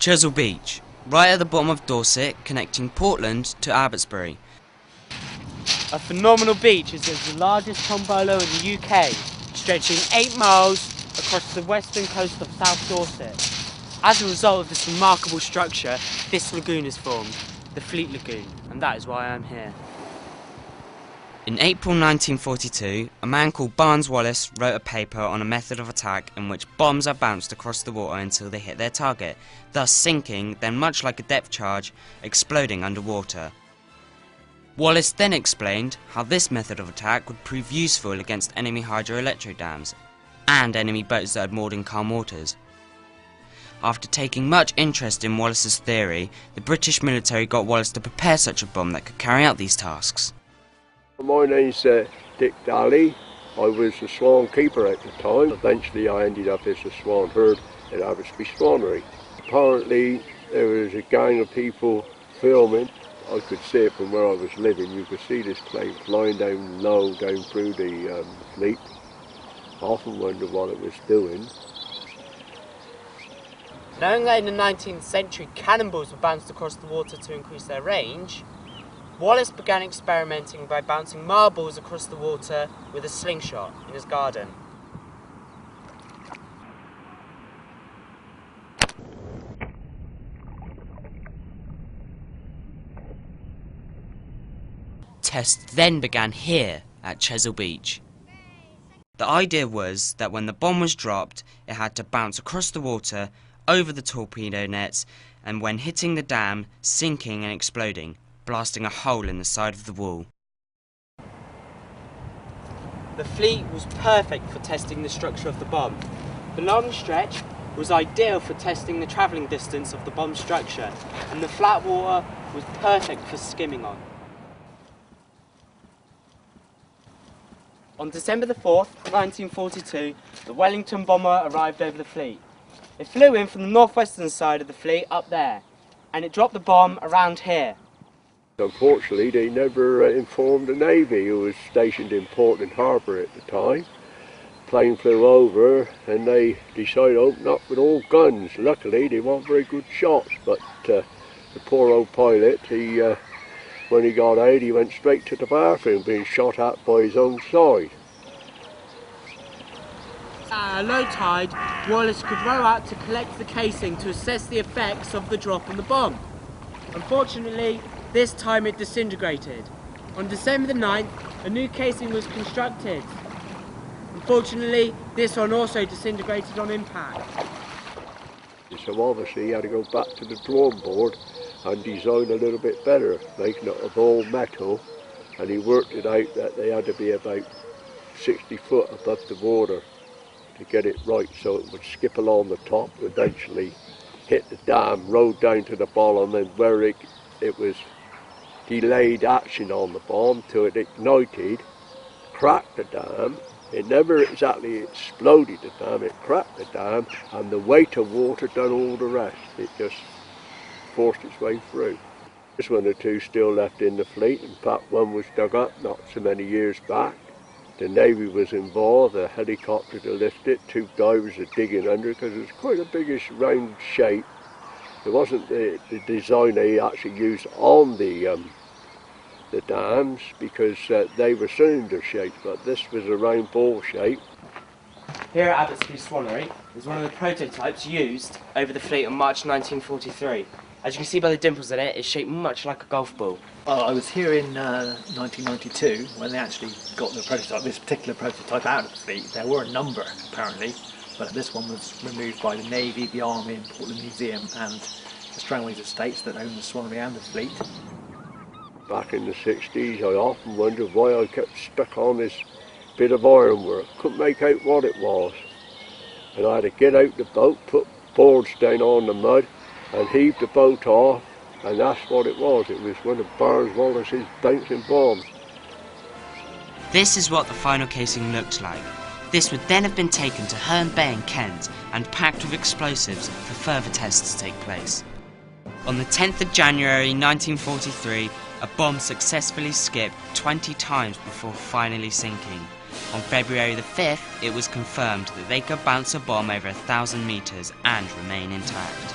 Chisel Beach, right at the bottom of Dorset, connecting Portland to Abbotsbury. A phenomenal beach as it's the largest tombolo in the UK, stretching 8 miles across the western coast of South Dorset. As a result of this remarkable structure, this lagoon is formed, the Fleet Lagoon, and that is why I am here. In April 1942, a man called Barnes Wallis wrote a paper on a method of attack in which bombs are bounced across the water until they hit their target, thus sinking, then much like a depth charge, exploding underwater. Wallis then explained how this method of attack would prove useful against enemy hydroelectric dams and enemy boats that had moored in calm waters. After taking much interest in Wallis's theory, the British military got Wallis to prepare such a bomb that could carry out these tasks. My name's Dick Daly. I was the swan keeper at the time. Eventually I ended up as a swan herd at Abbotsbury Swanery. Apparently there was a gang of people filming. I could see it from where I was living. You could see this plane flying down low, down through the fleet. I often wondered what it was doing. Knowing that in the 19th century cannonballs were bounced across the water to increase their range, Wallis began experimenting by bouncing marbles across the water with a slingshot in his garden. Tests then began here at Chisel Beach. The idea was that when the bomb was dropped, it had to bounce across the water, over the torpedo nets, and when hitting the dam, sinking and exploding, blasting a hole in the side of the wall. The fleet was perfect for testing the structure of the bomb. The long stretch was ideal for testing the travelling distance of the bomb structure, and the flat water was perfect for skimming on. On December the 4th, 1942, the Wellington bomber arrived over the fleet. It flew in from the northwestern side of the fleet up there, and it dropped the bomb around here. Unfortunately, they never informed the Navy, who was stationed in Portland Harbour at the time. The plane flew over and they decided to open up with all guns. Luckily, they weren't very good shots, but the poor old pilot, when he got out, he went straight to the bathroom, being shot at by his own side. At low tide, Wallis could row out to collect the casing to assess the effects of the drop on the bomb. Unfortunately, this time it disintegrated. On December the 9th, a new casing was constructed. Unfortunately, this one also disintegrated on impact. So obviously he had to go back to the drawing board and design a little bit better, making it of all metal, and he worked it out that they had to be about 60 foot above the water to get it right, so it would skip along the top, eventually hit the dam, rode down to the bottom, and where it was delayed action on the bomb till it ignited, cracked the dam. It never exactly exploded the dam, it cracked the dam, and the weight of water done all the rest. It just forced its way through. There's one or two still left in the fleet. In fact, one was dug up not so many years back. The Navy was involved, a helicopter to lift it, 2 divers are digging under because it was quite a biggish round shape. It wasn't the design they actually used on the dams, because they were cylinder shaped, but this was a round ball shape. Here at Abbotsbury Swanery is one of the prototypes used over the fleet in March 1943. As you can see by the dimples in it, it's shaped much like a golf ball. Well, I was here in 1992 when they actually got the prototype, this particular prototype out of the fleet. There were a number, apparently, but this one was removed by the Navy, the Army and Portland Museum and the Strangways Estates that own the Swanery and the fleet. Back in the 60s, I often wondered why I kept stuck on this bit of ironwork. Couldn't make out what it was. And I had to get out the boat, put boards down on the mud and heave the boat off, and that's what it was. It was one of Barnes Wallis's bouncing bombs. This is what the final casing looked like. This would then have been taken to Herne Bay in Kent and packed with explosives for further tests to take place. On the 10th of January 1943, a bomb successfully skipped 20 times before finally sinking. On February the 5th, it was confirmed that they could bounce a bomb over 1,000 metres and remain intact.